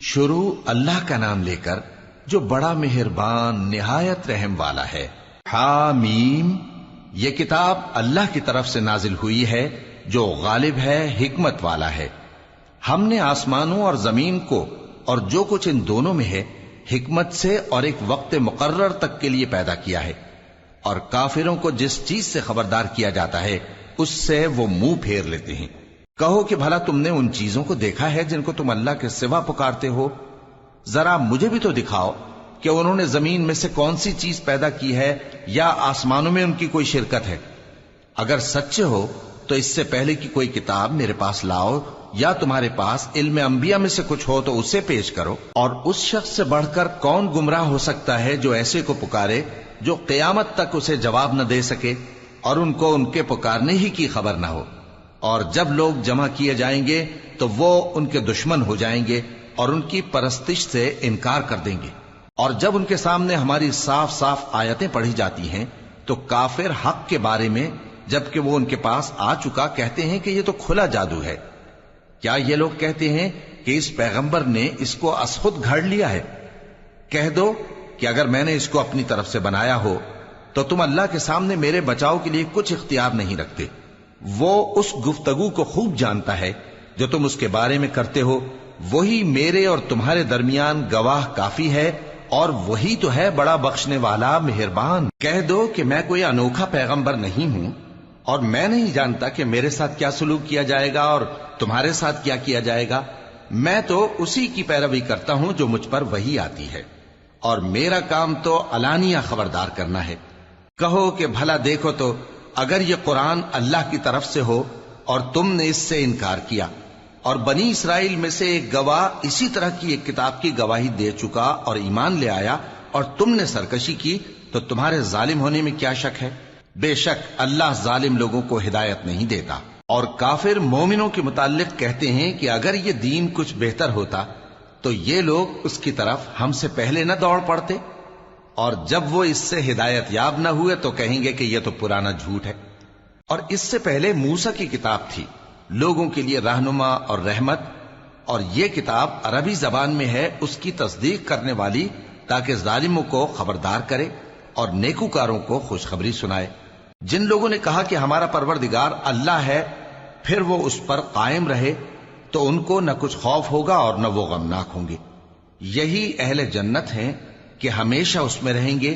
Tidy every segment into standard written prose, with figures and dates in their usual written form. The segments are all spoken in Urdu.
شروع اللہ کا نام لے کر جو بڑا مہربان نہایت رحم والا ہے۔ حامیم، یہ کتاب اللہ کی طرف سے نازل ہوئی ہے جو غالب ہے، حکمت والا ہے۔ ہم نے آسمانوں اور زمین کو اور جو کچھ ان دونوں میں ہے حکمت سے اور ایک وقت مقرر تک کے لیے پیدا کیا ہے، اور کافروں کو جس چیز سے خبردار کیا جاتا ہے اس سے وہ منہ پھیر لیتے ہیں۔ کہو کہ بھلا تم نے ان چیزوں کو دیکھا ہے جن کو تم اللہ کے سوا پکارتے ہو؟ ذرا مجھے بھی تو دکھاؤ کہ انہوں نے زمین میں سے کون سی چیز پیدا کی ہے یا آسمانوں میں ان کی کوئی شرکت ہے؟ اگر سچے ہو تو اس سے پہلے کی کوئی کتاب میرے پاس لاؤ، یا تمہارے پاس علم انبیاء میں سے کچھ ہو تو اسے پیش کرو۔ اور اس شخص سے بڑھ کر کون گمراہ ہو سکتا ہے جو ایسے کو پکارے جو قیامت تک اسے جواب نہ دے سکے اور ان کو ان کے پکارنے ہی کی خبر نہ ہو۔ اور جب لوگ جمع کیے جائیں گے تو وہ ان کے دشمن ہو جائیں گے اور ان کی پرستش سے انکار کر دیں گے۔ اور جب ان کے سامنے ہماری صاف صاف آیتیں پڑھی جاتی ہیں تو کافر حق کے بارے میں جبکہ وہ ان کے پاس آ چکا کہتے ہیں کہ یہ تو کھلا جادو ہے۔ کیا یہ لوگ کہتے ہیں کہ اس پیغمبر نے اس کو از خود گھڑ لیا ہے؟ کہہ دو کہ اگر میں نے اس کو اپنی طرف سے بنایا ہو تو تم اللہ کے سامنے میرے بچاؤ کے لیے کچھ اختیار نہیں رکھتے۔ وہ اس گفتگو کو خوب جانتا ہے جو تم اس کے بارے میں کرتے ہو، وہی میرے اور تمہارے درمیان گواہ کافی ہے، اور وہی تو ہے بڑا بخشنے والا مہربان۔ کہہ دو کہ میں کوئی انوکھا پیغمبر نہیں ہوں، اور میں نہیں جانتا کہ میرے ساتھ کیا سلوک کیا جائے گا اور تمہارے ساتھ کیا کیا جائے گا۔ میں تو اسی کی پیروی کرتا ہوں جو مجھ پر وہی آتی ہے، اور میرا کام تو علانیہ خبردار کرنا ہے۔ کہو کہ بھلا دیکھو تو اگر یہ قرآن اللہ کی طرف سے ہو اور تم نے اس سے انکار کیا، اور بنی اسرائیل میں سے ایک گواہ اسی طرح کی ایک کتاب کی گواہی دے چکا اور ایمان لے آیا، اور تم نے سرکشی کی، تو تمہارے ظالم ہونے میں کیا شک ہے؟ بے شک اللہ ظالم لوگوں کو ہدایت نہیں دیتا۔ اور کافر مومنوں کے متعلق کہتے ہیں کہ اگر یہ دین کچھ بہتر ہوتا تو یہ لوگ اس کی طرف ہم سے پہلے نہ دوڑ پڑتے، اور جب وہ اس سے ہدایت یاب نہ ہوئے تو کہیں گے کہ یہ تو پرانا جھوٹ ہے۔ اور اس سے پہلے موسیٰ کی کتاب تھی، لوگوں کے لیے رہنما اور رحمت، اور یہ کتاب عربی زبان میں ہے اس کی تصدیق کرنے والی، تاکہ ظالموں کو خبردار کرے اور نیکوکاروں کو خوشخبری سنائے۔ جن لوگوں نے کہا کہ ہمارا پروردگار اللہ ہے، پھر وہ اس پر قائم رہے تو ان کو نہ کچھ خوف ہوگا اور نہ وہ غمناک ہوں گے۔ یہی اہل جنت ہیں کہ ہمیشہ اس میں رہیں گے،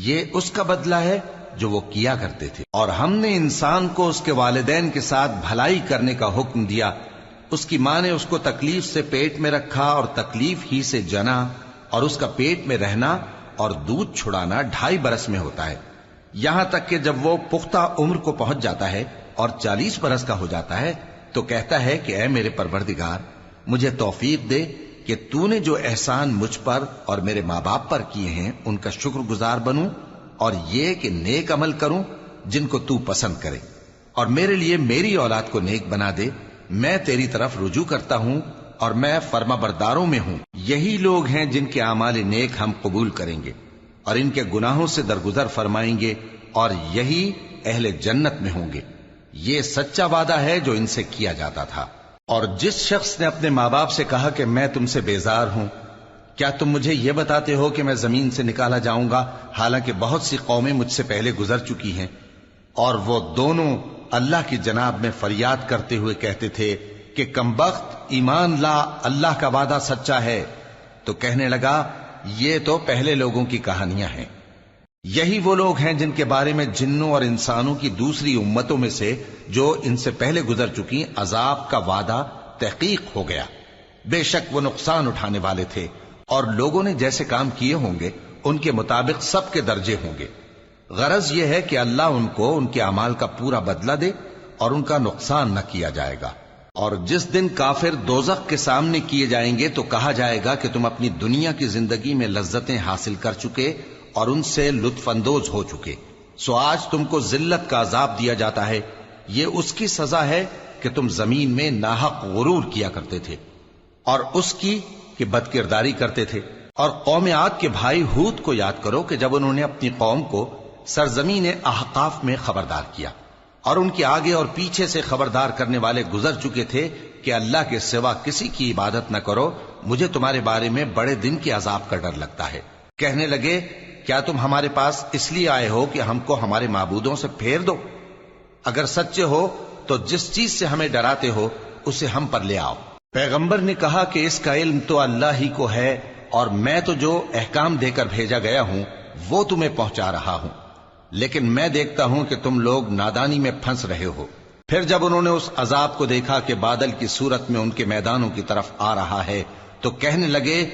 یہ اس کا بدلہ ہے جو وہ کیا کرتے تھے۔ اور ہم نے انسان کو اس کے والدین کے ساتھ بھلائی کرنے کا حکم دیا، اس کی ماں نے اس کو تکلیف سے پیٹ میں رکھا اور تکلیف ہی سے جنا، اور اس کا پیٹ میں رہنا اور دودھ چھڑانا 2.5 برس میں ہوتا ہے، یہاں تک کہ جب وہ پختہ عمر کو پہنچ جاتا ہے اور 40 برس کا ہو جاتا ہے تو کہتا ہے کہ اے میرے پروردگار، مجھے توفیق دے کہ تو نے جو احسان مجھ پر اور میرے ماں باپ پر کیے ہیں ان کا شکر گزار بنوں، اور یہ کہ نیک عمل کروں جن کو تو پسند کرے، اور میرے لیے میری اولاد کو نیک بنا دے۔ میں تیری طرف رجوع کرتا ہوں اور میں فرما برداروں میں ہوں۔ یہی لوگ ہیں جن کے اعمال نیک ہم قبول کریں گے اور ان کے گناہوں سے درگزر فرمائیں گے، اور یہی اہل جنت میں ہوں گے۔ یہ سچا وعدہ ہے جو ان سے کیا جاتا تھا۔ اور جس شخص نے اپنے ماں باپ سے کہا کہ میں تم سے بیزار ہوں، کیا تم مجھے یہ بتاتے ہو کہ میں زمین سے نکالا جاؤں گا، حالانکہ بہت سی قومیں مجھ سے پہلے گزر چکی ہیں؟ اور وہ دونوں اللہ کی جناب میں فریاد کرتے ہوئے کہتے تھے کہ کمبخت، ایمان لا، اللہ کا وعدہ سچا ہے۔ تو کہنے لگا یہ تو پہلے لوگوں کی کہانیاں ہیں۔ یہی وہ لوگ ہیں جن کے بارے میں جنوں اور انسانوں کی دوسری امتوں میں سے جو ان سے پہلے گزر چکی عذاب کا وعدہ تحقیق ہو گیا۔ بے شک وہ نقصان اٹھانے والے تھے، اور لوگوں نے جیسے کام کیے ہوں گے ان کے مطابق سب کے درجے ہوں گے۔ غرض یہ ہے کہ اللہ ان کو ان کے اعمال کا پورا بدلہ دے اور ان کا نقصان نہ کیا جائے گا۔ اور جس دن کافر دوزخ کے سامنے کیے جائیں گے تو کہا جائے گا کہ تم اپنی دنیا کی زندگی میں لذتیں حاصل کر چکے اور ان سے لطف اندوز ہو چکے، سو آج تم کو ذلت کا عذاب دیا جاتا ہے۔ یہ اس کی سزا ہے کہ تم زمین میں ناحق غرور کیا کرتے تھے، اور اس کی کہ بد کرداری کرتے تھے۔ اور قوم عاد کے بھائی ہود کو یاد کرو کہ جب انہوں نے اپنی قوم کو سرزمین احقاف میں خبردار کیا، اور ان کے آگے اور پیچھے سے خبردار کرنے والے گزر چکے تھے کہ اللہ کے سوا کسی کی عبادت نہ کرو مجھے تمہارے بارے میں بڑے دن کے عذاب کا ڈر لگتا ہے۔ کہنے لگے کیا تم ہمارے پاس اس لیے آئے ہو کہ ہم کو ہمارے معبودوں سے پھیر دو؟ اگر سچے ہو تو جس چیز سے ہمیں ڈراتے ہو اسے ہم پر لے آؤ۔ پیغمبر نے کہا کہ اس کا علم تو اللہ ہی کو ہے، اور میں تو جو احکام دے کر بھیجا گیا ہوں وہ تمہیں پہنچا رہا ہوں، لیکن میں دیکھتا ہوں کہ تم لوگ نادانی میں پھنس رہے ہو۔ پھر جب انہوں نے اس عذاب کو دیکھا کہ بادل کی صورت میں ان کے میدانوں کی طرف آ رہا ہے تو کہنے لگے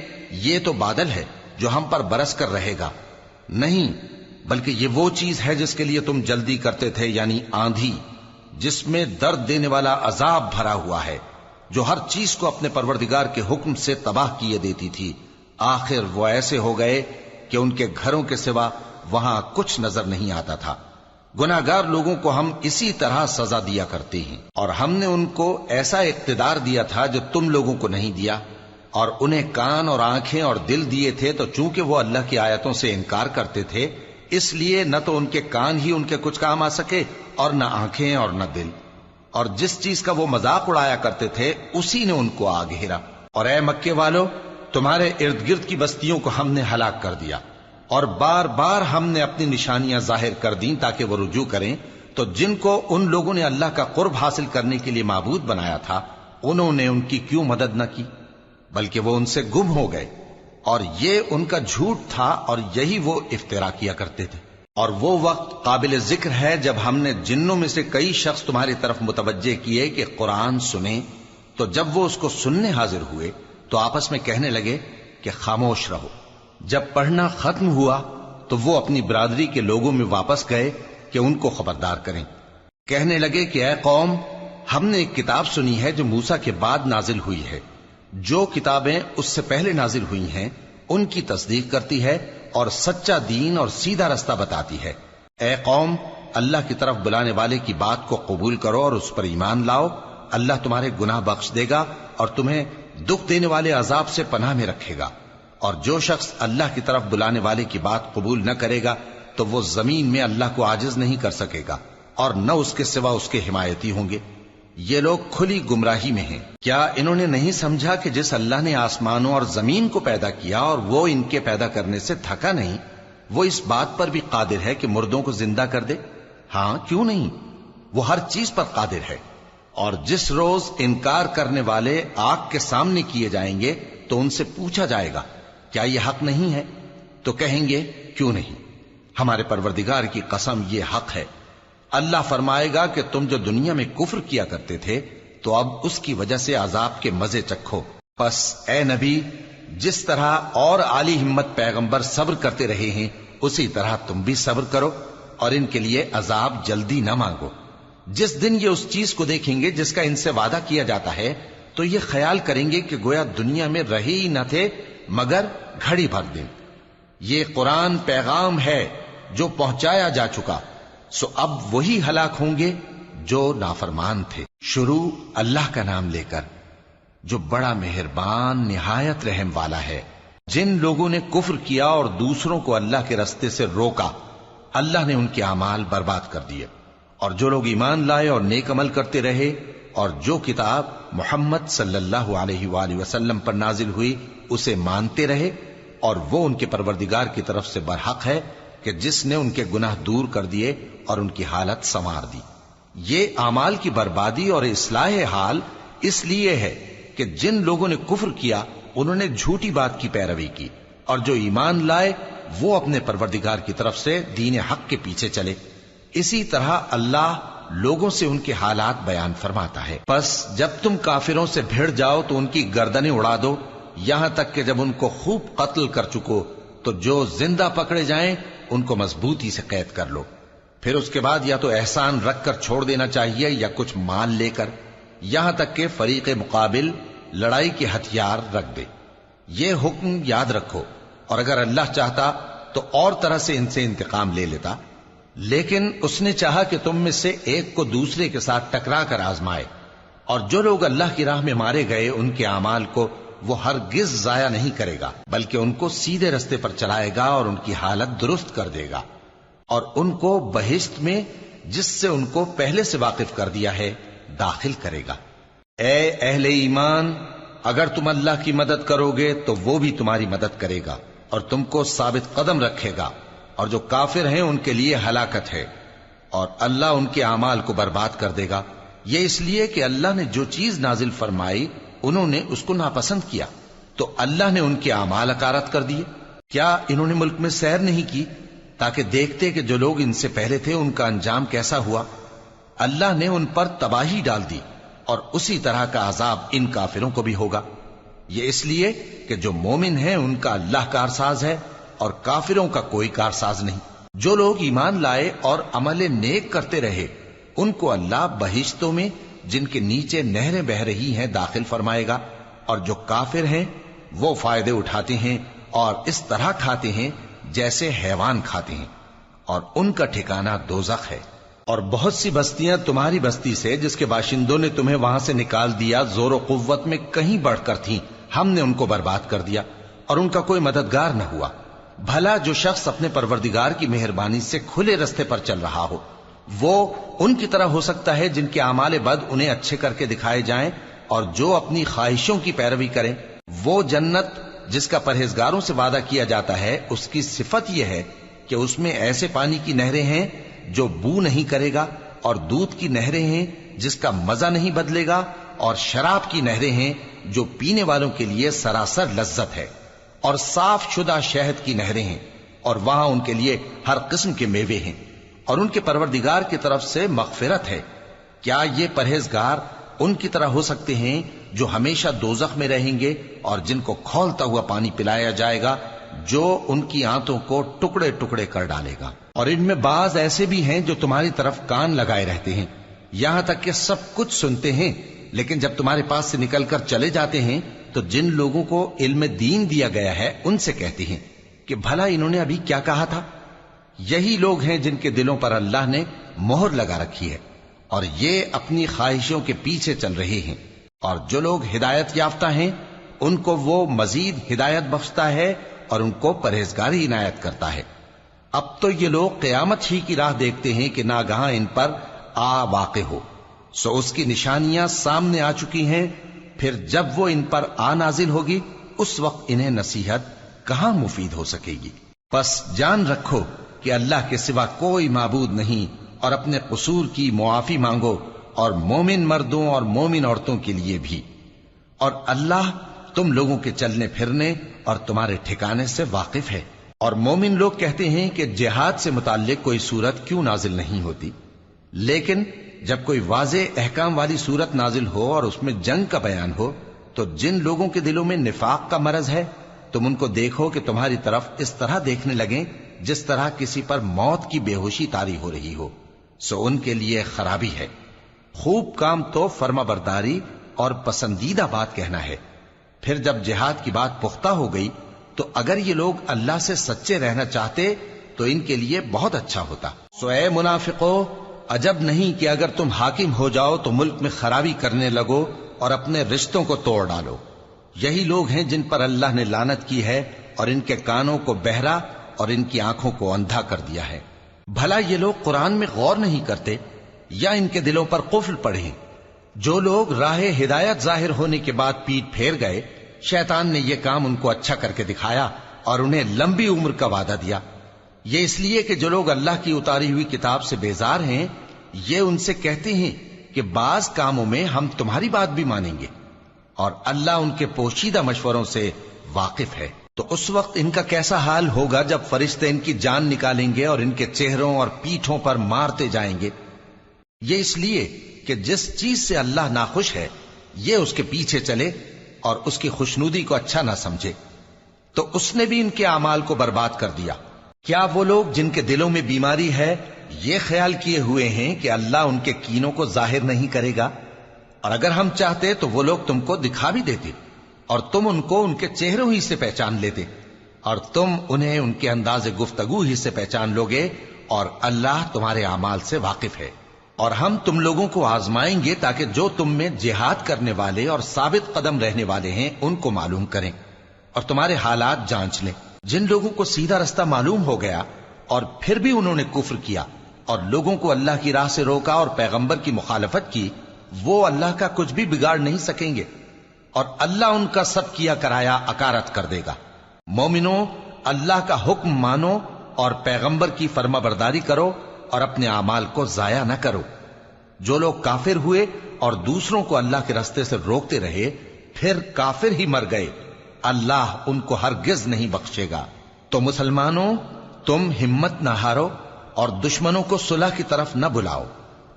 یہ تو بادل ہے جو ہم پر برس کر رہے گا۔ نہیں، بلکہ یہ وہ چیز ہے جس کے لیے تم جلدی کرتے تھے، یعنی آندھی، جس میں درد دینے والا عذاب بھرا ہوا ہے، جو ہر چیز کو اپنے پروردگار کے حکم سے تباہ کیے دیتی تھی۔ آخر وہ ایسے ہو گئے کہ ان کے گھروں کے سوا وہاں کچھ نظر نہیں آتا تھا۔ گناہگار لوگوں کو ہم اسی طرح سزا دیا کرتے ہیں، اور ہم نے ان کو ایسا اقتدار دیا تھا جو تم لوگوں کو نہیں دیا، اور انہیں کان اور آنکھیں اور دل دیے تھے، تو چونکہ وہ اللہ کی آیتوں سے انکار کرتے تھے اس لیے نہ تو ان کے کان ہی ان کے کچھ کام آ سکے اور نہ آنکھیں اور نہ دل، اور جس چیز کا وہ مذاق اڑایا کرتے تھے اسی نے ان کو آ گھیرا۔ اور اے مکے والو، تمہارے ارد گرد کی بستیوں کو ہم نے ہلاک کر دیا، اور بار بار ہم نے اپنی نشانیاں ظاہر کر دیں تاکہ وہ رجوع کریں، تو جن کو ان لوگوں نے اللہ کا قرب حاصل کرنے کے لیے معبود بنایا تھا انہوں نے ان کی کیوں مدد نہ کی، بلکہ وہ ان سے گم ہو گئے، اور یہ ان کا جھوٹ تھا اور یہی وہ افترا کیا کرتے تھے۔ اور وہ وقت قابل ذکر ہے جب ہم نے جنوں میں سے کئی شخص تمہاری طرف متوجہ کیے کہ قرآن سنیں، تو جب وہ اس کو سننے حاضر ہوئے تو آپس میں کہنے لگے کہ خاموش رہو۔ جب پڑھنا ختم ہوا تو وہ اپنی برادری کے لوگوں میں واپس گئے کہ ان کو خبردار کریں۔ کہنے لگے کہ اے قوم، ہم نے ایک کتاب سنی ہے جو موسیٰ کے بعد نازل ہوئی ہے، جو کتابیں اس سے پہلے نازل ہوئی ہیں ان کی تصدیق کرتی ہے اور سچا دین اور سیدھا رستہ بتاتی ہے۔ اے قوم، اللہ کی طرف بلانے والے کی بات کو قبول کرو اور اس پر ایمان لاؤ، اللہ تمہارے گناہ بخش دے گا اور تمہیں دکھ دینے والے عذاب سے پناہ میں رکھے گا۔ اور جو شخص اللہ کی طرف بلانے والے کی بات قبول نہ کرے گا تو وہ زمین میں اللہ کو عاجز نہیں کر سکے گا، اور نہ اس کے سوا اس کے حمایتی ہوں گے۔ یہ لوگ کھلی گمراہی میں ہیں۔ کیا انہوں نے نہیں سمجھا کہ جس اللہ نے آسمانوں اور زمین کو پیدا کیا اور وہ ان کے پیدا کرنے سے تھکا نہیں، وہ اس بات پر بھی قادر ہے کہ مردوں کو زندہ کر دے؟ ہاں، کیوں نہیں، وہ ہر چیز پر قادر ہے۔ اور جس روز انکار کرنے والے آگ کے سامنے کیے جائیں گے تو ان سے پوچھا جائے گا کیا یہ حق نہیں ہے؟ تو کہیں گے کیوں نہیں، ہمارے پروردگار کی قسم یہ حق ہے۔ اللہ فرمائے گا کہ تم جو دنیا میں کفر کیا کرتے تھے تو اب اس کی وجہ سے عذاب کے مزے چکھو۔ پس اے نبی، جس طرح اور عالی ہمت پیغمبر صبر کرتے رہے ہیں اسی طرح تم بھی صبر کرو، اور ان کے لیے عذاب جلدی نہ مانگو۔ جس دن یہ اس چیز کو دیکھیں گے جس کا ان سے وعدہ کیا جاتا ہے تو یہ خیال کریں گے کہ گویا دنیا میں رہے ہی نہ تھے مگر گھڑی بھر دن۔ یہ قرآن پیغام ہے جو پہنچایا جا چکا، سو اب وہی ہلاک ہوں گے جو نافرمان تھے۔ شروع اللہ کا نام لے کر جو بڑا مہربان نہایت رحم والا ہے۔ جن لوگوں نے کفر کیا اور دوسروں کو اللہ کے رستے سے روکا، اللہ نے ان کے اعمال برباد کر دیے، اور جو لوگ ایمان لائے اور نیک عمل کرتے رہے اور جو کتاب محمد صلی اللہ علیہ وآلہ وسلم پر نازل ہوئی اسے مانتے رہے، اور وہ ان کے پروردگار کی طرف سے برحق ہے کہ جس نے ان کے گناہ دور کر دیے اور ان کی حالت سنوار دی۔ یہ اعمال کی بربادی اور اصلاح حال اس لیے ہے کہ جن لوگوں نے کفر کیا انہوں نے جھوٹی بات کی پیروی کی، اور جو ایمان لائے وہ اپنے پروردگار کی طرف سے دین حق کے پیچھے چلے۔ اسی طرح اللہ لوگوں سے ان کے حالات بیان فرماتا ہے۔ پس جب تم کافروں سے بھیڑ جاؤ تو ان کی گردنیں اڑا دو، یہاں تک کہ جب ان کو خوب قتل کر چکو تو جو زندہ پکڑے جائیں ان کو مضبوطی سے قید کر لو۔ پھر اس کے بعد یا تو احسان رکھ کر چھوڑ دینا چاہیے یا کچھ مال لے کر، یہاں تک کہ فریق مقابل لڑائی کے ہتھیار رکھ دے۔ یہ حکم یاد رکھو، اور اگر اللہ چاہتا تو اور طرح سے ان سے انتقام لے لیتا، لیکن اس نے چاہا کہ تم میں سے ایک کو دوسرے کے ساتھ ٹکرا کر آزمائے۔ اور جو لوگ اللہ کی راہ میں مارے گئے ان کے اعمال کو وہ ہرگز ضائع نہیں کرے گا، بلکہ ان کو سیدھے رستے پر چلائے گا اور ان کی حالت درست کر دے گا، اور ان کو بہشت میں جس سے ان کو پہلے سے واقف کر دیا ہے داخل کرے گا۔ اے اہل ایمان، اگر تم اللہ کی مدد کرو گے تو وہ بھی تمہاری مدد کرے گا اور تم کو ثابت قدم رکھے گا، اور جو کافر ہیں ان کے لیے ہلاکت ہے، اور اللہ ان کے اعمال کو برباد کر دے گا۔ یہ اس لیے کہ اللہ نے جو چیز نازل فرمائی انہوں نے اس کو ناپسند کیا، تو اللہ نے ان کے اعمال اکارت کر دیے۔ کیا انہوں نے ملک میں سیر نہیں کی تاکہ دیکھتے کہ جو لوگ ان سے پہلے تھے ان کا انجام کیسا ہوا؟ اللہ نے ان پر تباہی ڈال دی، اور اسی طرح کا عذاب ان کافروں کو بھی ہوگا۔ یہ اس لیے کہ جو مومن ہیں ان کا اللہ کارساز ہے اور کافروں کا کوئی کارساز نہیں۔ جو لوگ ایمان لائے اور عمل نیک کرتے رہے ان کو اللہ بہشتوں میں جن کے نیچے نہریں بہ رہی ہیں داخل فرمائے گا، اور جو کافر ہیں وہ فائدے اٹھاتے ہیں اور اس طرح کھاتے ہیں جیسے حیوان کھاتے ہیں، اور ان کا ٹھکانہ دوزخ ہے۔ اور بہت سی بستیاں تمہاری بستی سے جس کے باشندوں نے تمہیں وہاں سے نکال دیا زور و قوت میں کہیں بڑھ کر تھیں، ہم نے ان کو برباد کر دیا اور ان کا کوئی مددگار نہ ہوا۔ بھلا جو شخص اپنے پروردگار کی مہربانی سے کھلے رستے پر چل رہا ہو وہ ان کی طرح ہو سکتا ہے جن کے اعمال بد انہیں اچھے کر کے دکھائے جائیں، اور جو اپنی خواہشوں کی پیروی کریں۔ وہ جنت جس کا پرہیزگاروں سے وعدہ کیا جاتا ہے اس کی صفت یہ ہے کہ اس میں ایسے پانی کی نہریں ہیں جو بو نہیں کرے گا، اور دودھ کی نہریں ہیں جس کا مزہ نہیں بدلے گا، اور شراب کی نہریں ہیں جو پینے والوں کے لیے سراسر لذت ہے، اور صاف شدہ شہد کی نہریں ہیں، اور وہاں ان کے لیے ہر قسم کے میوے ہیں، اور ان کے پروردگار کی طرف سے مغفرت ہے۔ کیا یہ پرہیزگار ان کی طرح ہو سکتے ہیں جو ہمیشہ دوزخ میں رہیں گے اور جن کو کھولتا ہوا پانی پلایا جائے گا جو ان کی آنتوں کو ٹکڑے ٹکڑے کر ڈالے گا؟ اور ان میں بعض ایسے بھی ہیں جو تمہاری طرف کان لگائے رہتے ہیں، یہاں تک کہ سب کچھ سنتے ہیں، لیکن جب تمہارے پاس سے نکل کر چلے جاتے ہیں تو جن لوگوں کو علم دین دیا گیا ہے ان سے کہتے ہیں کہ بھلا انہوں نے ابھی کیا کہا تھا؟ یہی لوگ ہیں جن کے دلوں پر اللہ نے مہر لگا رکھی ہے، اور یہ اپنی خواہشوں کے پیچھے چل رہے ہیں۔ اور جو لوگ ہدایت یافتہ ہیں ان کو وہ مزید ہدایت بخشتا ہے اور ان کو پرہیزگاری عنایت کرتا ہے۔ اب تو یہ لوگ قیامت ہی کی راہ دیکھتے ہیں کہ ناگہاں ان پر آ واقع ہو، سو اس کی نشانیاں سامنے آ چکی ہیں، پھر جب وہ ان پر آ نازل ہوگی اس وقت انہیں نصیحت کہاں مفید ہو سکے گی۔ پس جان رکھو کہ اللہ کے سوا کوئی معبود نہیں، اور اپنے قصور کی معافی مانگو، اور مومن مردوں اور مومن عورتوں کے لیے بھی، اور اللہ تم لوگوں کے چلنے پھرنے اور تمہارے ٹھکانے سے واقف ہے۔ اور مومن لوگ کہتے ہیں کہ جہاد سے متعلق کوئی سورت کیوں نازل نہیں ہوتی، لیکن جب کوئی واضح احکام والی سورت نازل ہو اور اس میں جنگ کا بیان ہو تو جن لوگوں کے دلوں میں نفاق کا مرض ہے تم ان کو دیکھو کہ تمہاری طرف اس طرح دیکھنے لگیں جس طرح کسی پر موت کی بے ہوشی طاری ہو رہی ہو، سو ان کے لیے خرابی ہے۔ خوب کام تو فرما برداری اور پسندیدہ بات کہنا ہے۔ پھر جب جہاد کی بات پختہ ہو گئی تو اگر یہ لوگ اللہ سے سچے رہنا چاہتے تو ان کے لیے بہت اچھا ہوتا۔ سو اے منافقو، عجب نہیں کہ اگر تم حاکم ہو جاؤ تو ملک میں خرابی کرنے لگو اور اپنے رشتوں کو توڑ ڈالو۔ یہی لوگ ہیں جن پر اللہ نے لعنت کی ہے اور ان کے کانوں کو بہرا اور ان کی آنکھوں کو اندھا کر دیا ہے۔ بھلا یہ لوگ قرآن میں غور نہیں کرتے یا ان کے دلوں پر قفل پڑے؟ جو لوگ راہ ہدایت ظاہر ہونے کے بعد پیٹ پھیر گئے، شیطان نے یہ کام ان کو اچھا کر کے دکھایا اور انہیں لمبی عمر کا وعدہ دیا۔ یہ اس لیے کہ جو لوگ اللہ کی اتاری ہوئی کتاب سے بیزار ہیں یہ ان سے کہتے ہیں کہ بعض کاموں میں ہم تمہاری بات بھی مانیں گے، اور اللہ ان کے پوشیدہ مشوروں سے واقف ہے۔ تو اس وقت ان کا کیسا حال ہوگا جب فرشتے ان کی جان نکالیں گے اور ان کے چہروں اور پیٹھوں پر مارتے جائیں گے۔ یہ اس لیے کہ جس چیز سے اللہ ناخوش ہے یہ اس کے پیچھے چلے اور اس کی خوشنودی کو اچھا نہ سمجھے، تو اس نے بھی ان کے اعمال کو برباد کر دیا۔ کیا وہ لوگ جن کے دلوں میں بیماری ہے یہ خیال کیے ہوئے ہیں کہ اللہ ان کے کینوں کو ظاہر نہیں کرے گا؟ اور اگر ہم چاہتے تو وہ لوگ تم کو دکھا بھی دیتے اور تم ان کو ان کے چہروں ہی سے پہچان لیتے، اور تم انہیں ان کے انداز گفتگو ہی سے پہچان لوگے، اور اللہ تمہارے اعمال سے واقف ہے۔ اور ہم تم لوگوں کو آزمائیں گے تاکہ جو تم میں جہاد کرنے والے اور ثابت قدم رہنے والے ہیں ان کو معلوم کریں اور تمہارے حالات جانچ لیں۔ جن لوگوں کو سیدھا رستہ معلوم ہو گیا اور پھر بھی انہوں نے کفر کیا اور لوگوں کو اللہ کی راہ سے روکا اور پیغمبر کی مخالفت کی، وہ اللہ کا کچھ بھی بگاڑ نہیں سکیں گے۔ اور اللہ ان کا سب کیا کرایا اکارت کر دے گا۔ مومنو، اللہ کا حکم مانو اور پیغمبر کی فرما برداری کرو اور اپنے اعمال کو ضائع نہ کرو۔ جو لوگ کافر ہوئے اور دوسروں کو اللہ کے راستے سے روکتے رہے پھر کافر ہی مر گئے، اللہ ان کو ہرگز نہیں بخشے گا۔ تو مسلمانوں، تم ہمت نہ ہارو اور دشمنوں کو صلح کی طرف نہ بلاؤ،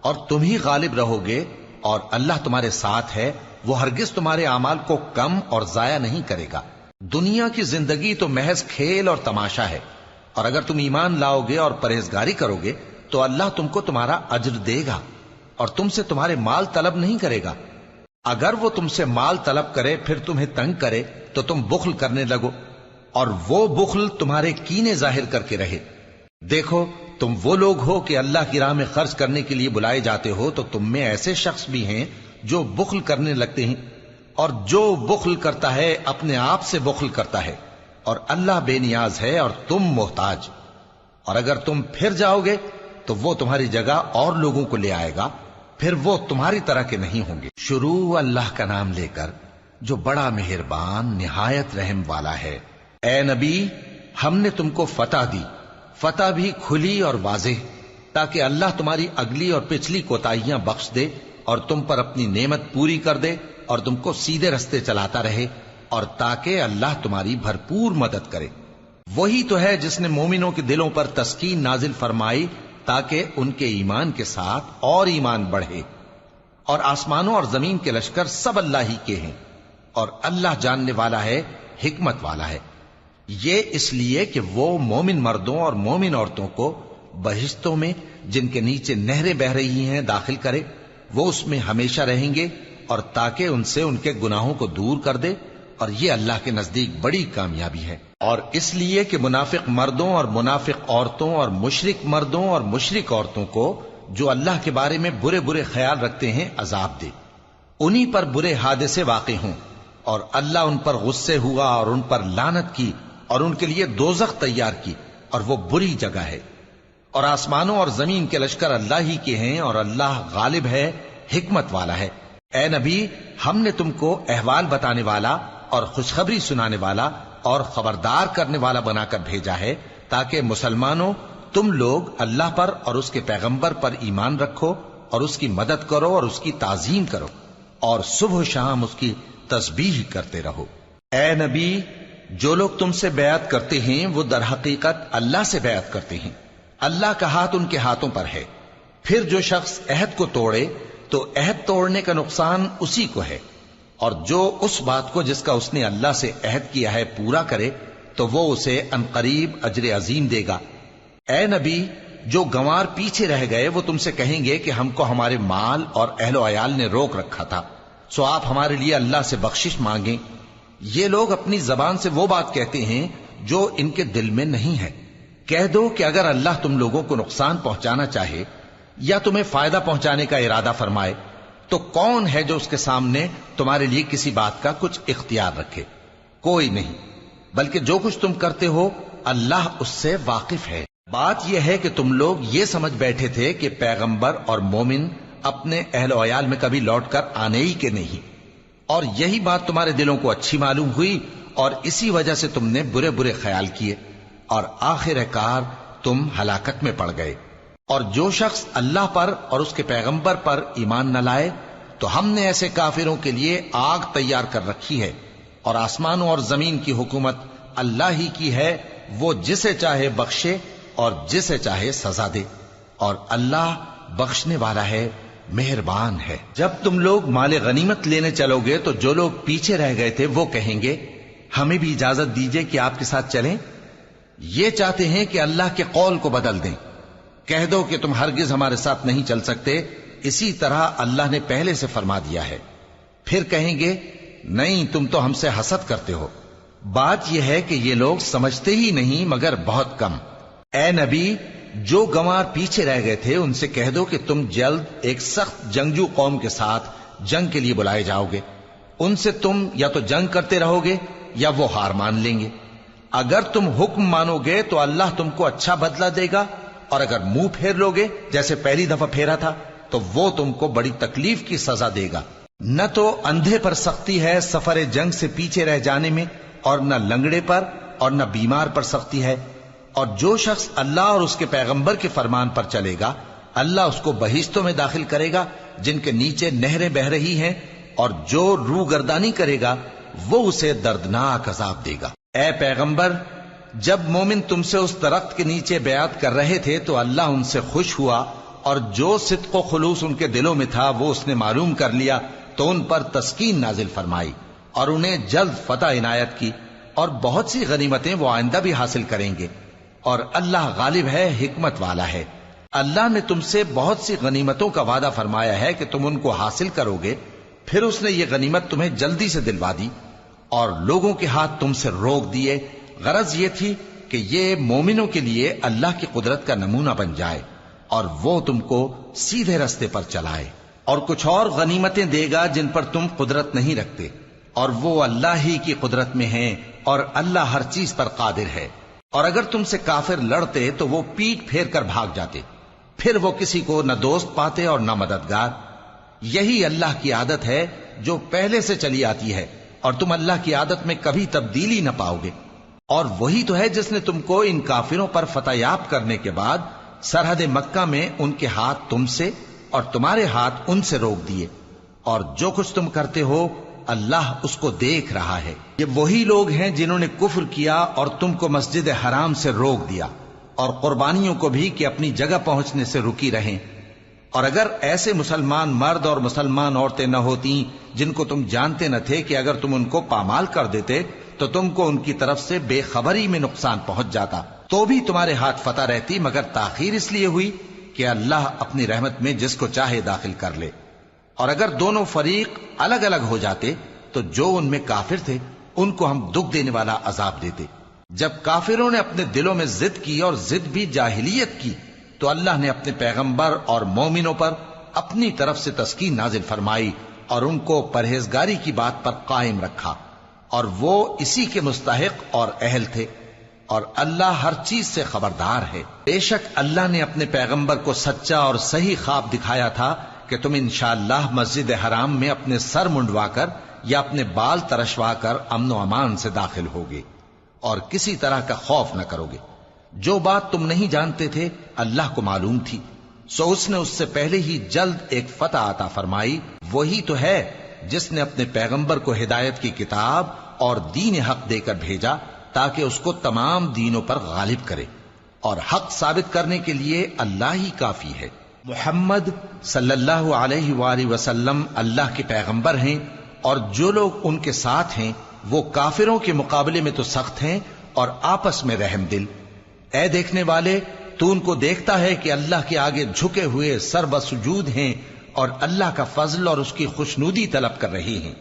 اور تم ہی غالب رہو گے، اور اللہ تمہارے ساتھ ہے، وہ ہرگز تمہارے اعمال کو کم اور ضائع نہیں کرے گا۔ دنیا کی زندگی تو محض کھیل اور تماشا ہے، اور اگر تم ایمان لاؤ گے اور پرہیزگاری کرو گے تو اللہ تم کو تمہارا اجر دے گا اور تم سے تمہارے مال طلب نہیں کرے گا۔ اگر وہ تم سے مال طلب کرے پھر تمہیں تنگ کرے تو تم بخل کرنے لگو، اور وہ بخل تمہارے کینے ظاہر کر کے رہے۔ دیکھو، تم وہ لوگ ہو کہ اللہ کی راہ میں خرچ کرنے کے لیے بلائے جاتے ہو، تو تم میں ایسے شخص بھی ہیں جو بخل کرنے لگتے ہیں، اور جو بخل کرتا ہے اپنے آپ سے بخل کرتا ہے، اور اللہ بے نیاز ہے اور تم محتاج۔ اور اگر تم پھر جاؤ گے تو وہ تمہاری جگہ اور لوگوں کو لے آئے گا، پھر وہ تمہاری طرح کے نہیں ہوں گے۔ شروع اللہ کا نام لے کر جو بڑا مہربان نہایت رحم والا ہے۔ اے نبی، ہم نے تم کو فتح دی، فتح بھی کھلی اور واضح، تاکہ اللہ تمہاری اگلی اور پچھلی کوتاہیاں بخش دے اور تم پر اپنی نعمت پوری کر دے اور تم کو سیدھے رستے چلاتا رہے، اور تاکہ اللہ تمہاری بھرپور مدد کرے۔ وہی تو ہے جس نے مومنوں کے دلوں پر تسکین نازل فرمائی تاکہ ان کے ایمان کے ساتھ اور ایمان بڑھے۔ اور آسمانوں اور زمین کے لشکر سب اللہ ہی کے ہیں، اور اللہ جاننے والا ہے، حکمت والا ہے۔ یہ اس لیے کہ وہ مومن مردوں اور مومن عورتوں کو بہشتوں میں جن کے نیچے نہریں بہ رہی ہیں داخل کرے، وہ اس میں ہمیشہ رہیں گے، اور تاکہ ان سے ان کے گناہوں کو دور کر دے، اور یہ اللہ کے نزدیک بڑی کامیابی ہے۔ اور اس لیے کہ منافق مردوں اور منافق عورتوں اور مشرک مردوں اور مشرک عورتوں کو جو اللہ کے بارے میں برے برے خیال رکھتے ہیں عذاب دے، انہی پر برے حادثے واقع ہوں، اور اللہ ان پر غصے ہوا اور ان پر لعنت کی اور ان کے لیے دوزخ تیار کی، اور وہ بری جگہ ہے۔ اور آسمانوں اور زمین کے لشکر اللہ ہی کے ہیں، اور اللہ غالب ہے، حکمت والا ہے۔ اے نبی، ہم نے تم کو احوال بتانے والا اور خوشخبری سنانے والا اور خبردار کرنے والا بنا کر بھیجا ہے، تاکہ مسلمانوں تم لوگ اللہ پر اور اس کے پیغمبر پر ایمان رکھو اور اس کی مدد کرو اور اس کی تعظیم کرو، اور صبح و شام اس کی تسبیح کرتے رہو۔ اے نبی، جو لوگ تم سے بیعت کرتے ہیں وہ در حقیقت اللہ سے بیعت کرتے ہیں، اللہ کا ہاتھ ان کے ہاتھوں پر ہے۔ پھر جو شخص عہد کو توڑے تو عہد توڑنے کا نقصان اسی کو ہے، اور جو اس بات کو جس کا اس نے اللہ سے عہد کیا ہے پورا کرے تو وہ اسے عنقریب اجر عظیم دے گا۔ اے نبی، جو گنوار پیچھے رہ گئے وہ تم سے کہیں گے کہ ہم کو ہمارے مال اور اہل و عیال نے روک رکھا تھا، سو آپ ہمارے لیے اللہ سے بخشش مانگیں۔ یہ لوگ اپنی زبان سے وہ بات کہتے ہیں جو ان کے دل میں نہیں ہے۔ کہہ دو کہ اگر اللہ تم لوگوں کو نقصان پہنچانا چاہے یا تمہیں فائدہ پہنچانے کا ارادہ فرمائے تو کون ہے جو اس کے سامنے تمہارے لیے کسی بات کا کچھ اختیار رکھے؟ کوئی نہیں، بلکہ جو کچھ تم کرتے ہو اللہ اس سے واقف ہے۔ بات یہ ہے کہ تم لوگ یہ سمجھ بیٹھے تھے کہ پیغمبر اور مومن اپنے اہل و عیال میں کبھی لوٹ کر آنے ہی کے نہیں، اور یہی بات تمہارے دلوں کو اچھی معلوم ہوئی اور اسی وجہ سے تم نے برے برے خیال کیے، اور آخر کار تم ہلاکت میں پڑ گئے۔ اور جو شخص اللہ پر اور اس کے پیغمبر پر ایمان نہ لائے تو ہم نے ایسے کافروں کے لیے آگ تیار کر رکھی ہے، اور آسمانوں اور زمین کی حکومت اللہ ہی کی ہے، وہ جسے چاہے بخشے اور جسے چاہے سزا دے، اور اللہ بخشنے والا ہے، مہربان ہے۔ جب تم لوگ مال غنیمت لینے چلو گے تو جو لوگ پیچھے رہ گئے تھے وہ کہیں گے ہمیں بھی اجازت دیجئے کہ آپ کے ساتھ چلیں، یہ چاہتے ہیں کہ اللہ کے قول کو بدل دیں۔ کہہ دو کہ تم ہرگز ہمارے ساتھ نہیں چل سکتے، اسی طرح اللہ نے پہلے سے فرما دیا ہے۔ پھر کہیں گے نہیں، تم تو ہم سے حسد کرتے ہو۔ بات یہ ہے کہ یہ لوگ سمجھتے ہی نہیں مگر بہت کم۔ اے نبی، جو گنوار پیچھے رہ گئے تھے ان سے کہہ دو کہ تم جلد ایک سخت جنگجو قوم کے ساتھ جنگ کے لیے بلائے جاؤ گے، ان سے تم یا تو جنگ کرتے رہو گے یا وہ ہار مان لیں گے۔ اگر تم حکم مانو گے تو اللہ تم کو اچھا بدلہ دے گا، اور اگر منہ پھیر لو گے جیسے پہلی دفعہ پھیرا تھا تو وہ تم کو بڑی تکلیف کی سزا دے گا۔ نہ تو اندھے پر سختی ہے سفر جنگ سے پیچھے رہ جانے میں، اور نہ لنگڑے پر اور نہ بیمار پر سختی ہے، اور جو شخص اللہ اور اس کے پیغمبر کے فرمان پر چلے گا اللہ اس کو بہشتوں میں داخل کرے گا جن کے نیچے نہریں بہ رہی ہیں، اور جو روگردانی کرے گا وہ اسے دردناک عذاب دے گا۔ اے پیغمبر، جب مومن تم سے اس درخت کے نیچے بیعت کر رہے تھے تو اللہ ان سے خوش ہوا، اور جو صدق و خلوص ان کے دلوں میں تھا وہ اس نے معلوم کر لیا تو ان پر تسکین نازل فرمائی اور انہیں جلد فتح عنایت کی، اور بہت سی غنیمتیں وہ آئندہ بھی حاصل کریں گے، اور اللہ غالب ہے، حکمت والا ہے۔ اللہ نے تم سے بہت سی غنیمتوں کا وعدہ فرمایا ہے کہ تم ان کو حاصل کرو گے، پھر اس نے یہ غنیمت تمہیں جلدی سے دلوا دی اور لوگوں کے ہاتھ تم سے روک دیے۔ غرض یہ تھی کہ یہ مومنوں کے لیے اللہ کی قدرت کا نمونہ بن جائے اور وہ تم کو سیدھے رستے پر چلائے، اور کچھ اور غنیمتیں دے گا جن پر تم قدرت نہیں رکھتے، اور وہ اللہ ہی کی قدرت میں ہیں، اور اللہ ہر چیز پر قادر ہے۔ اور اگر تم سے کافر لڑتے تو وہ پیٹ پھیر کر بھاگ جاتے، پھر وہ کسی کو نہ دوست پاتے اور نہ مددگار۔ یہی اللہ کی عادت ہے جو پہلے سے چلی آتی ہے، اور تم اللہ کی عادت میں کبھی تبدیلی نہ پاؤ گے۔ اور وہی تو ہے جس نے تم کو ان کافروں پر فتح یاب کرنے کے بعد سرحد مکہ میں ان کے ہاتھ تم سے اور تمہارے ہاتھ ان سے روک دیے، اور جو کچھ تم کرتے ہو اللہ اس کو دیکھ رہا ہے۔ یہ وہی لوگ ہیں جنہوں نے کفر کیا اور تم کو مسجد حرام سے روک دیا، اور قربانیوں کو بھی کہ اپنی جگہ پہنچنے سے رکی رہیں۔ اور اگر ایسے مسلمان مرد اور مسلمان عورتیں نہ ہوتی جن کو تم جانتے نہ تھے کہ اگر تم ان کو پامال کر دیتے تو تم کو ان کی طرف سے بے خبری میں نقصان پہنچ جاتا، تو بھی تمہارے ہاتھ فتح رہتی، مگر تاخیر اس لیے ہوئی کہ اللہ اپنی رحمت میں جس کو چاہے داخل کر لے۔ اور اگر دونوں فریق الگ الگ ہو جاتے تو جو ان میں کافر تھے ان کو ہم دکھ دینے والا عذاب دیتے۔ جب کافروں نے اپنے دلوں میں ضد کی، اور ضد بھی جاہلیت کی، تو اللہ نے اپنے پیغمبر اور مومنوں پر اپنی طرف سے تسکین نازل فرمائی اور ان کو پرہیزگاری کی بات پر قائم رکھا، اور وہ اسی کے مستحق اور اہل تھے، اور اللہ ہر چیز سے خبردار ہے۔ بے شک اللہ نے اپنے پیغمبر کو سچا اور صحیح خواب دکھایا تھا کہ تم انشاءاللہ مسجد حرام میں اپنے سر منڈوا کر یا اپنے بال ترشوا کر امن و امان سے داخل ہوگے اور کسی طرح کا خوف نہ کرو گے۔ جو بات تم نہیں جانتے تھے اللہ کو معلوم تھی، سو اس نے اس سے پہلے ہی جلد ایک فتح عطا فرمائی۔ وہی تو ہے جس نے اپنے پیغمبر کو ہدایت کی کتاب اور دین حق دے کر بھیجا تاکہ اس کو تمام دینوں پر غالب کرے، اور حق ثابت کرنے کے لیے اللہ ہی کافی ہے۔ محمد صلی اللہ علیہ وآلہ وسلم اللہ کے پیغمبر ہیں، اور جو لوگ ان کے ساتھ ہیں وہ کافروں کے مقابلے میں تو سخت ہیں اور آپس میں رحم دل۔ اے دیکھنے والے، تو ان کو دیکھتا ہے کہ اللہ کے آگے جھکے ہوئے سر بسجود ہیں اور اللہ کا فضل اور اس کی خوشنودی طلب کر رہے ہیں۔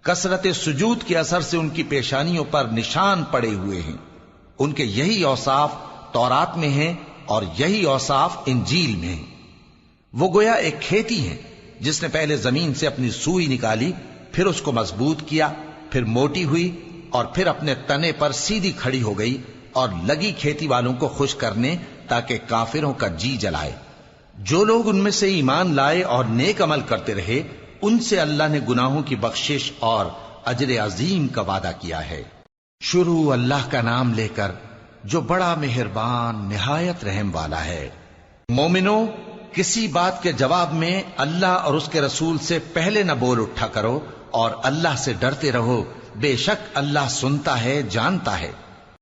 کثرت سجود کے اثر سے ان کی پیشانیوں پر نشان پڑے ہوئے ہیں۔ ان کے یہی اوصاف تورات میں ہیں اور یہی اوصاف انجیل میں ہیں۔ وہ گویا ایک کھیتی ہے جس نے پہلے زمین سے اپنی سوئی نکالی، پھر اس کو مضبوط کیا، پھر موٹی ہوئی، اور پھر اپنے تنے پر سیدھی کھڑی ہو گئی، اور لگی کھیتی والوں کو خوش کرنے تاکہ کافروں کا جی جلائے۔ جو لوگ ان میں سے ایمان لائے اور نیک عمل کرتے رہے ان سے اللہ نے گناہوں کی بخشش اور اجر عظیم کا وعدہ کیا ہے۔ شروع اللہ کا نام لے کر جو بڑا مہربان نہایت رحم والا ہے۔ مومنوں، کسی بات کے جواب میں اللہ اور اس کے رسول سے پہلے نہ بول اٹھا کرو، اور اللہ سے ڈرتے رہو، بے شک اللہ سنتا ہے، جانتا ہے۔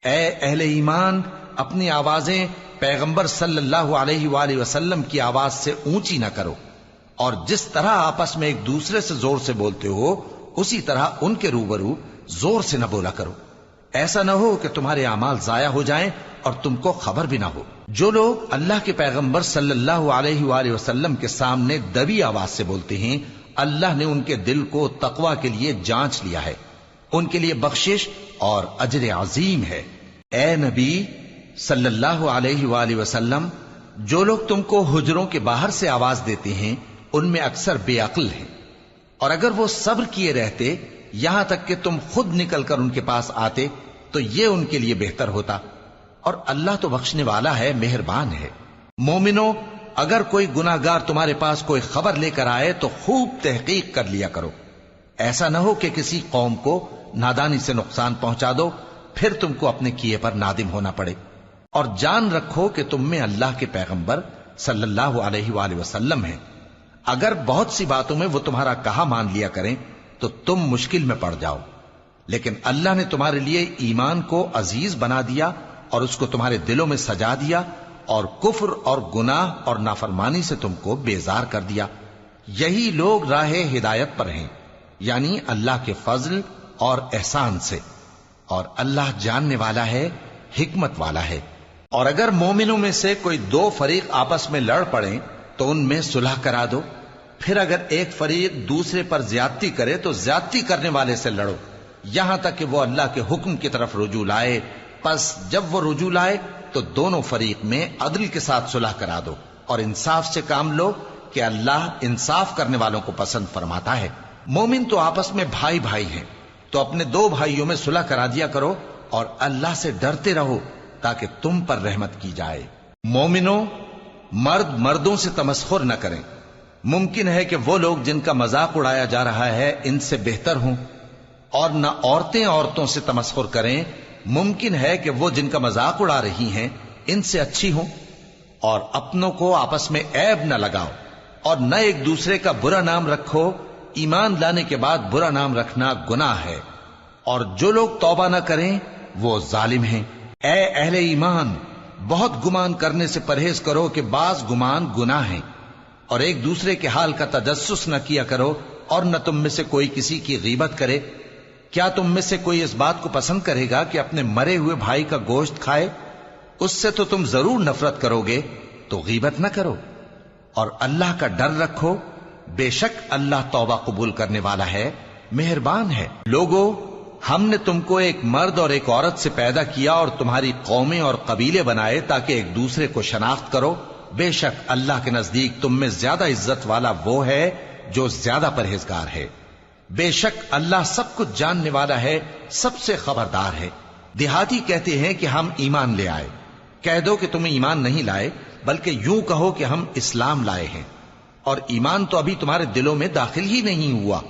اے اہل ایمان، اپنی آوازیں پیغمبر صلی اللہ علیہ وآلہ وسلم کی آواز سے اونچی نہ کرو، اور جس طرح آپس میں ایک دوسرے سے زور سے بولتے ہو اسی طرح ان کے روبرو زور سے نہ بولا کرو، ایسا نہ ہو کہ تمہارے اعمال ضائع ہو جائیں اور تم کو خبر بھی نہ ہو۔ جو لوگ اللہ کے پیغمبر صلی اللہ علیہ وآلہ وسلم کے سامنے دبی آواز سے بولتے ہیں اللہ نے ان کے دل کو تقوی کے لیے جانچ لیا ہے، ان کے لیے بخشش اور اجر عظیم ہے۔ اے نبی صلی اللہ علیہ وآلہ وسلم، جو لوگ تم کو حجروں کے باہر سے آواز دیتے ہیں ان میں اکثر بے عقل ہیں، اور اگر وہ صبر کیے رہتے یہاں تک کہ تم خود نکل کر ان کے پاس آتے تو یہ ان کے لیے بہتر ہوتا، اور اللہ تو بخشنے والا ہے، مہربان ہے۔ مومنوں، اگر کوئی گناہگار تمہارے پاس کوئی خبر لے کر آئے تو خوب تحقیق کر لیا کرو، ایسا نہ ہو کہ کسی قوم کو نادانی سے نقصان پہنچا دو، پھر تم کو اپنے کیے پر نادم ہونا پڑے۔ اور جان رکھو کہ تم میں اللہ کے پیغمبر صلی اللہ علیہ وآلہ وسلم ہیں، اگر بہت سی باتوں میں وہ تمہارا کہا مان لیا کریں تو تم مشکل میں پڑ جاؤ، لیکن اللہ نے تمہارے لیے ایمان کو عزیز بنا دیا اور اس کو تمہارے دلوں میں سجا دیا، اور کفر اور گناہ اور نافرمانی سے تم کو بیزار کر دیا۔ یہی لوگ راہ ہدایت پر ہیں، یعنی اللہ کے فضل اور احسان سے، اور اللہ جاننے والا ہے، حکمت والا ہے۔ اور اگر مومنوں میں سے کوئی دو فریق آپس میں لڑ پڑیں تو ان میں صلح کرا دو، پھر اگر ایک فریق دوسرے پر زیادتی کرے تو زیادتی کرنے والے سے لڑو، یہاں تک کہ وہ اللہ کے حکم کی طرف رجوع لائے۔ پس جب وہ رجوع لائے تو دونوں فریق میں عدل کے ساتھ صلح کرا دو اور انصاف سے کام لو کہ اللہ انصاف کرنے والوں کو پسند فرماتا ہے۔ مومن تو آپس میں بھائی بھائی ہیں، تو اپنے دو بھائیوں میں صلح کرا دیا کرو اور اللہ سے ڈرتے رہو تاکہ تم پر رحمت کی جائے۔ مومنوں، مرد مردوں سے تمسخر نہ کریں۔ ممکن ہے کہ وہ لوگ جن کا مذاق اڑایا جا رہا ہے ان سے بہتر ہوں، اور نہ عورتیں عورتوں سے تمسخر کریں، ممکن ہے کہ وہ جن کا مذاق اڑا رہی ہیں ان سے اچھی ہوں۔ اور اپنوں کو آپس میں عیب نہ لگاؤ اور نہ ایک دوسرے کا برا نام رکھو، ایمان لانے کے بعد برا نام رکھنا گناہ ہے، اور جو لوگ توبہ نہ کریں وہ ظالم ہیں۔ اے اہل ایمان، بہت گمان کرنے سے پرہیز کرو کہ بعض گمان گناہ ہیں، اور ایک دوسرے کے حال کا تجسس نہ کیا کرو، اور نہ تم میں سے کوئی کسی کی غیبت کرے۔ کیا تم میں سے کوئی اس بات کو پسند کرے گا کہ اپنے مرے ہوئے بھائی کا گوشت کھائے؟ اس سے تو تم ضرور نفرت کرو گے، تو غیبت نہ کرو، اور اللہ کا ڈر رکھو، بے شک اللہ توبہ قبول کرنے والا ہے، مہربان ہے۔ لوگو، ہم نے تم کو ایک مرد اور ایک عورت سے پیدا کیا اور تمہاری قومیں اور قبیلے بنائے تاکہ ایک دوسرے کو شناخت کرو۔ بے شک اللہ کے نزدیک تم میں زیادہ عزت والا وہ ہے جو زیادہ پرہیزگار ہے۔ بے شک اللہ سب کچھ جاننے والا ہے، سب سے خبردار ہے۔ دیہاتی کہتے ہیں کہ ہم ایمان لے آئے، کہہ دو کہ تم ایمان نہیں لائے، بلکہ یوں کہو کہ ہم اسلام لائے ہیں، اور ایمان تو ابھی تمہارے دلوں میں داخل ہی نہیں ہوا۔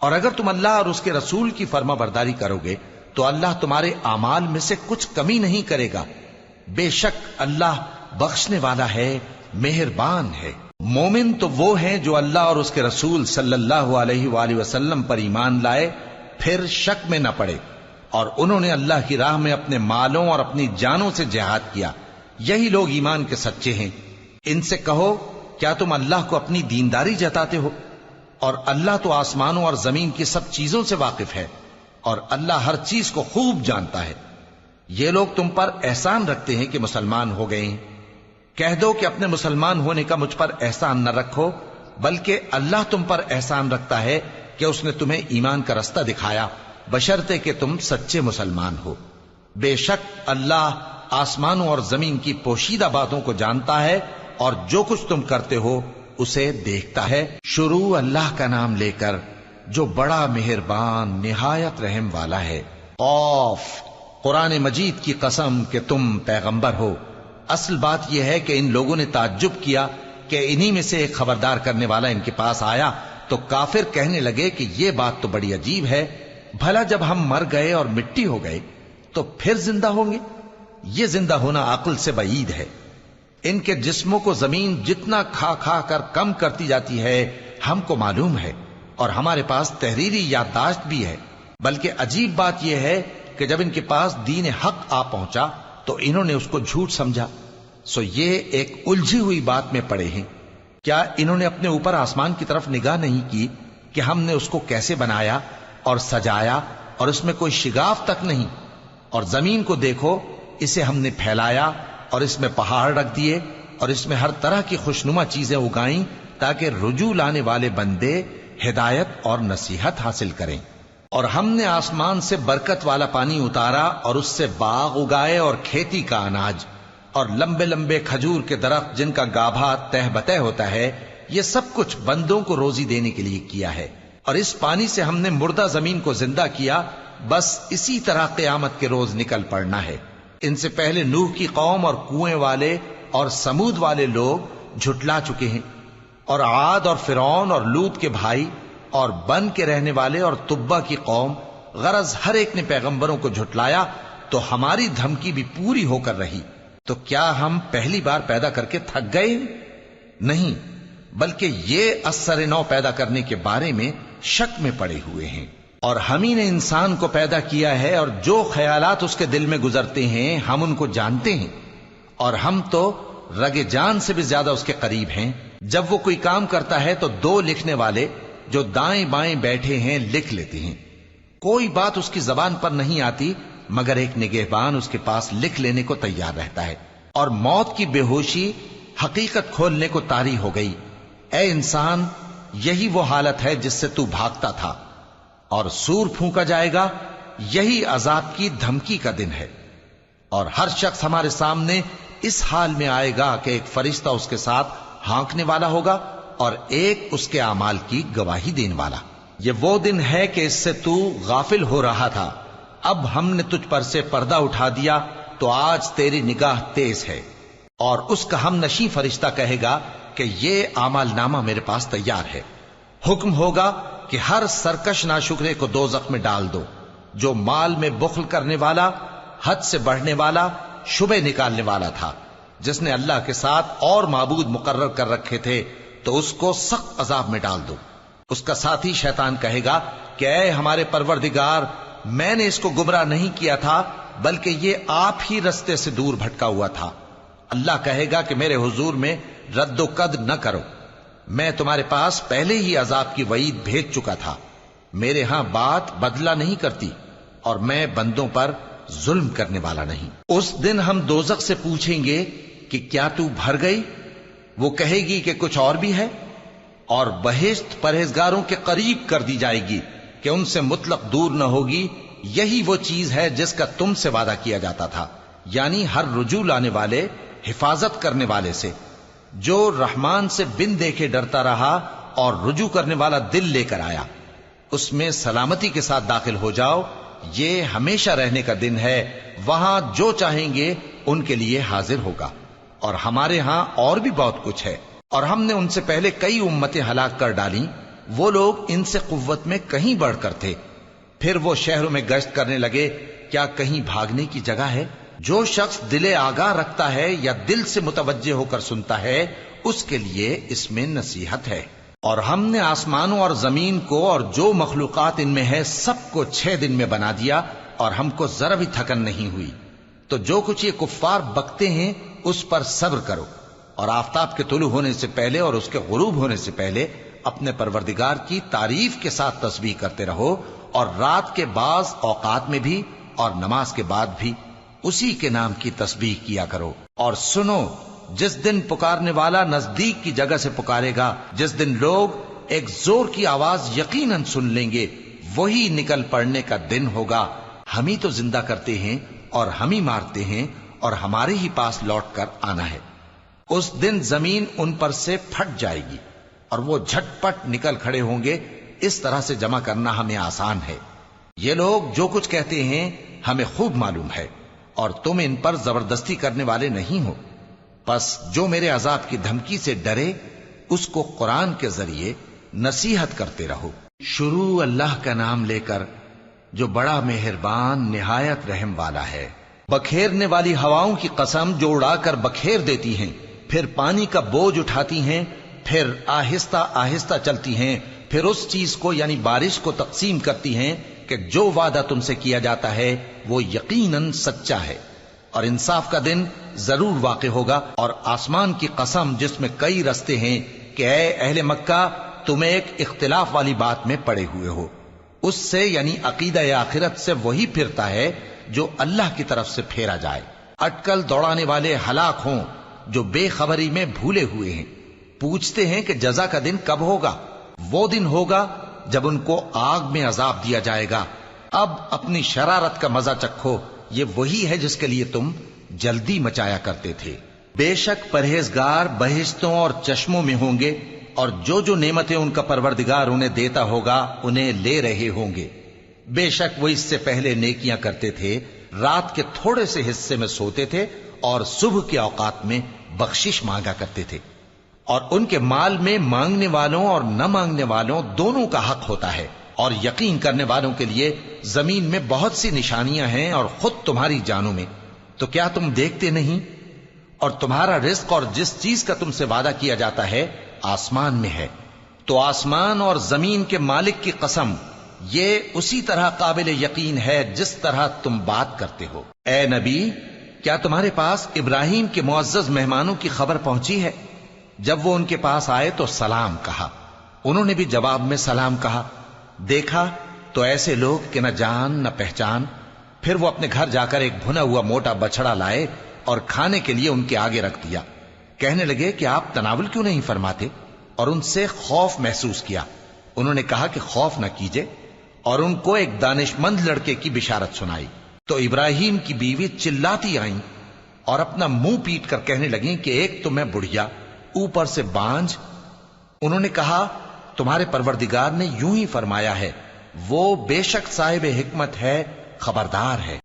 اور اگر تم اللہ اور اس کے رسول کی فرما برداری کرو گے تو اللہ تمہارے اعمال میں سے کچھ کمی نہیں کرے گا، بے شک اللہ بخشنے والا ہے، مہربان ہے۔ مومن تو وہ ہیں جو اللہ اور اس کے رسول صلی اللہ علیہ وآلہ وسلم پر ایمان لائے، پھر شک میں نہ پڑے، اور انہوں نے اللہ کی راہ میں اپنے مالوں اور اپنی جانوں سے جہاد کیا، یہی لوگ ایمان کے سچے ہیں۔ ان سے کہو، کیا تم اللہ کو اپنی دینداری جتاتے ہو؟ اور اللہ تو آسمانوں اور زمین کی سب چیزوں سے واقف ہے، اور اللہ ہر چیز کو خوب جانتا ہے۔ یہ لوگ تم پر احسان رکھتے ہیں کہ مسلمان ہو گئے ہیں، کہہ دو کہ اپنے مسلمان ہونے کا مجھ پر احسان نہ رکھو، بلکہ اللہ تم پر احسان رکھتا ہے کہ اس نے تمہیں ایمان کا رستہ دکھایا، بشرطے کہ تم سچے مسلمان ہو۔ بے شک اللہ آسمانوں اور زمین کی پوشیدہ باتوں کو جانتا ہے، اور جو کچھ تم کرتے ہو اسے دیکھتا ہے۔ شروع اللہ کا نام لے کر جو بڑا مہربان نہایت رحم والا ہے۔ قاف، قرآن مجید کی قسم کہ تم پیغمبر ہو۔ اصل بات یہ ہے کہ ان لوگوں نے تعجب کیا کہ انہی میں سے ایک خبردار کرنے والا ان کے پاس آیا، تو کافر کہنے لگے کہ یہ بات تو بڑی عجیب ہے، بھلا جب ہم مر گئے اور مٹی ہو گئے تو پھر زندہ ہوں گے؟ یہ زندہ ہونا عقل سے بعید ہے۔ ان کے جسموں کو زمین جتنا کھا کھا کر کم کرتی جاتی ہے ہم کو معلوم ہے، اور ہمارے پاس تحریری یادداشت بھی ہے۔ بلکہ عجیب بات یہ ہے کہ جب ان کے پاس دین حق آ پہنچا تو انہوں نے اس کو جھوٹ سمجھا، سو یہ ایک الجھی ہوئی بات میں پڑے ہیں۔ کیا انہوں نے اپنے اوپر آسمان کی طرف نگاہ نہیں کی کہ ہم نے اس کو کیسے بنایا اور سجایا، اور اس میں کوئی شگاف تک نہیں؟ اور زمین کو دیکھو، اسے ہم نے پھیلایا اور اس میں پہاڑ رکھ دیے، اور اس میں ہر طرح کی خوشنما چیزیں اگائیں تاکہ رجوع لانے والے بندے ہدایت اور نصیحت حاصل کریں۔ اور ہم نے آسمان سے برکت والا پانی اتارا اور اس سے باغ اگائے اور کھیتی کا اناج، اور لمبے لمبے کھجور کے درخت جن کا گابھا تہ بتہ ہوتا ہے۔ یہ سب کچھ بندوں کو روزی دینے کے لیے کیا ہے۔ اور اس پانی سے ہم نے مردہ زمین کو زندہ کیا، بس اسی طرح قیامت کے روز نکل پڑنا ہے۔ ان سے پہلے نوح کی قوم اور کنویں والے اور سمود والے لوگ جھٹلا چکے ہیں، اور عاد اور فرعون اور لوط کے بھائی اور بن کے رہنے والے اور تبا کی قوم، غرض ہر ایک نے پیغمبروں کو جھٹلایا، تو ہماری دھمکی بھی پوری ہو کر رہی۔ تو کیا ہم پہلی بار پیدا کر کے تھک گئے؟ نہیں، بلکہ یہ اثر نو پیدا کرنے کے بارے میں شک میں پڑے ہوئے ہیں۔ اور ہم ہی نے انسان کو پیدا کیا ہے، اور جو خیالات اس کے دل میں گزرتے ہیں ہم ان کو جانتے ہیں، اور ہم تو رگ جان سے بھی زیادہ اس کے قریب ہیں۔ جب وہ کوئی کام کرتا ہے تو دو لکھنے والے جو دائیں بائیں بیٹھے ہیں لکھ لیتے ہیں۔ کوئی بات اس کی زبان پر نہیں آتی مگر ایک نگہبان اس کے پاس لکھ لینے کو تیار رہتا ہے۔ اور موت کی بے ہوشی حقیقت کھولنے کو طاری ہو گئی۔ اے انسان، یہی وہ حالت ہے جس سے تو بھاگتا تھا، اور سور پھونکا جائے گا، یہی عذاب کی دھمکی کا دن ہے۔ اور ہر شخص ہمارے سامنے اس حال میں آئے گا کہ ایک فرشتہ اس کے ساتھ ہانکنے والا ہوگا اور ایک اس کے اعمال کی گواہی دینے والا۔ یہ وہ دن ہے کہ اس سے تو غافل ہو رہا تھا، اب ہم نے تجھ پر سے پردہ اٹھا دیا تو آج تیری نگاہ تیز ہے۔ اور اس کا ہم نشیں فرشتہ کہے گا کہ یہ اعمال نامہ میرے پاس تیار ہے۔ حکم ہوگا کہ ہر سرکش ناشکرے کو دوزخ میں ڈال دو، جو مال میں بخل کرنے والا، حد سے بڑھنے والا، شبہ نکالنے والا تھا، جس نے اللہ کے ساتھ اور معبود مقرر کر رکھے تھے، تو اس کو سخت عذاب میں ڈال دو۔ اس کا ساتھی شیطان کہے گا کہ اے ہمارے پروردگار، میں نے اس کو گمراہ نہیں کیا تھا بلکہ یہ آپ ہی رستے سے دور بھٹکا ہوا تھا۔ اللہ کہے گا کہ میرے حضور میں رد و قد نہ کرو، میں تمہارے پاس پہلے ہی عذاب کی وعید بھیج چکا تھا۔ میرے ہاں بات بدلہ نہیں کرتی، اور میں بندوں پر ظلم کرنے والا نہیں۔ اس دن ہم دوزخ سے پوچھیں گے کہ کیا تو بھر گئی؟ وہ کہے گی کہ کچھ اور بھی ہے، اور بہشت پرہیزگاروں کے قریب کر دی جائے گی کہ ان سے مطلق دور نہ ہوگی۔ یہی وہ چیز ہے جس کا تم سے وعدہ کیا جاتا تھا، یعنی ہر رجوع لانے والے، حفاظت کرنے والے سے، جو رحمان سے بن دیکھے ڈرتا رہا اور رجوع کرنے والا دل لے کر آیا، اس میں سلامتی کے ساتھ داخل ہو جاؤ۔ یہ ہمیشہ رہنے کا دن ہے، وہاں جو چاہیں گے ان کے لیے حاضر ہوگا۔ اور ہمارے ہاں اور بھی بہت کچھ ہے، اور ہم نے ان سے پہلے کئی امتیں ہلاک کر ڈالیں، وہ لوگ ان سے قوت میں کہیں بڑھ کر تھے۔ پھر وہ شہروں میں گشت کرنے لگے، کیا کہیں بھاگنے کی جگہ ہے؟ جو شخص دل آگاہ رکھتا ہے یا دل سے متوجہ ہو کر سنتا ہے، اس کے لیے اس میں نصیحت ہے۔ اور ہم نے آسمانوں اور زمین کو اور جو مخلوقات ان میں ہے سب کو 6 دن میں بنا دیا، اور ہم کو ذرا بھی تھکن نہیں ہوئی۔ تو جو کچھ یہ کفار بکتے ہیں اس پر صبر کرو، اور آفتاب کے طلوع ہونے سے پہلے اور اس کے غروب ہونے سے پہلے اپنے پروردگار کی تعریف کے ساتھ تسبیح کرتے رہو، اور رات کے بعض اوقات میں بھی اور نماز کے بعد بھی اسی کے نام کی تسبیح کیا کرو۔ اور سنو، جس دن پکارنے والا نزدیک کی جگہ سے پکارے گا، جس دن لوگ ایک زور کی آواز یقیناً سن لیں گے، وہی نکل پڑنے کا دن ہوگا۔ ہم ہی تو زندہ کرتے ہیں اور ہم ہی مارتے ہیں، اور ہمارے ہی پاس لوٹ کر آنا ہے۔ اس دن زمین ان پر سے پھٹ جائے گی، اور وہ جھٹ پٹ نکل کھڑے ہوں گے۔ اس طرح سے جمع کرنا ہمیں آسان ہے۔ یہ لوگ جو کچھ کہتے ہیں ہمیں خوب معلوم ہے، اور تم ان پر زبردستی کرنے والے نہیں ہو۔ پس جو میرے عذاب کی دھمکی سے ڈرے، اس کو قرآن کے ذریعے نصیحت کرتے رہو۔ شروع اللہ کا نام لے کر جو بڑا مہربان نہایت رحم والا ہے۔ بکھیرنے والی ہواؤں کی قسم جو اڑا کر بکھیر دیتی ہیں، پھر پانی کا بوجھ اٹھاتی ہیں، پھر آہستہ آہستہ چلتی ہیں، پھر اس چیز کو یعنی بارش کو تقسیم کرتی ہیں کہ جو وعدہ تم سے کیا جاتا ہے وہ یقیناً سچا ہے، اور انصاف کا دن ضرور واقع ہوگا۔ اور آسمان کی قسم جس میں کئی رستے ہیں کہ اے اہل مکہ، تم ایک اختلاف والی بات میں پڑے ہوئے ہو، اس سے یعنی عقیدہ آخرت سے وہی پھرتا ہے جو اللہ کی طرف سے پھیرا جائے۔ اٹکل دوڑانے والے ہلاک ہوں جو بے خبری میں بھولے ہوئے ہیں۔ پوچھتے ہیں کہ جزا کا دن کب ہوگا؟ وہ دن ہوگا جب ان کو آگ میں عذاب دیا جائے گا۔ اب اپنی شرارت کا مزہ چکھو، یہ وہی ہے جس کے لیے تم جلدی مچایا کرتے تھے۔ بے شک پرہیزگار بہشتوں اور چشموں میں ہوں گے، اور جو نعمتیں ان کا پروردگار انہیں دیتا ہوگا انہیں لے رہے ہوں گے۔ بے شک وہ اس سے پہلے نیکیاں کرتے تھے، رات کے تھوڑے سے حصے میں سوتے تھے، اور صبح کے اوقات میں بخشش مانگا کرتے تھے۔ اور ان کے مال میں مانگنے والوں اور نہ مانگنے والوں دونوں کا حق ہوتا ہے، اور یقین کرنے والوں کے لیے زمین میں بہت سی نشانیاں ہیں اور خود تمہاری جانوں میں، تو کیا تم دیکھتے نہیں؟ اور تمہارا رزق اور جس چیز کا تم سے وعدہ کیا جاتا ہے آسمان میں ہے، تو آسمان اور زمین کے مالک کی قسم، یہ اسی طرح قابل یقین ہے جس طرح تم بات کرتے ہو۔ اے نبی، کیا تمہارے پاس ابراہیم کے معزز مہمانوں کی خبر پہنچی ہے؟ جب وہ ان کے پاس آئے تو سلام کہا، انہوں نے بھی جواب میں سلام کہا۔ دیکھا تو ایسے لوگ کہ نہ جان نہ پہچان۔ پھر وہ اپنے گھر جا کر ایک بھنا ہوا موٹا بچڑا لائے اور کھانے کے لیے ان کے آگے رکھ دیا۔ کہنے لگے کہ آپ تناول کیوں نہیں فرماتے؟ اور ان سے خوف محسوس کیا۔ انہوں نے کہا کہ خوف نہ کیجے، اور ان کو ایک دانش مند لڑکے کی بشارت سنائی۔ تو ابراہیم کی بیوی چلاتی آئیں اور اپنا منہ پیٹ کر کہنے لگیں کہ ایک تو میں بڑھیا، اوپر سے بانجھ۔ انہوں نے کہا تمہارے پروردگار نے یوں ہی فرمایا ہے، وہ بے شک صاحب حکمت ہے، خبردار ہے۔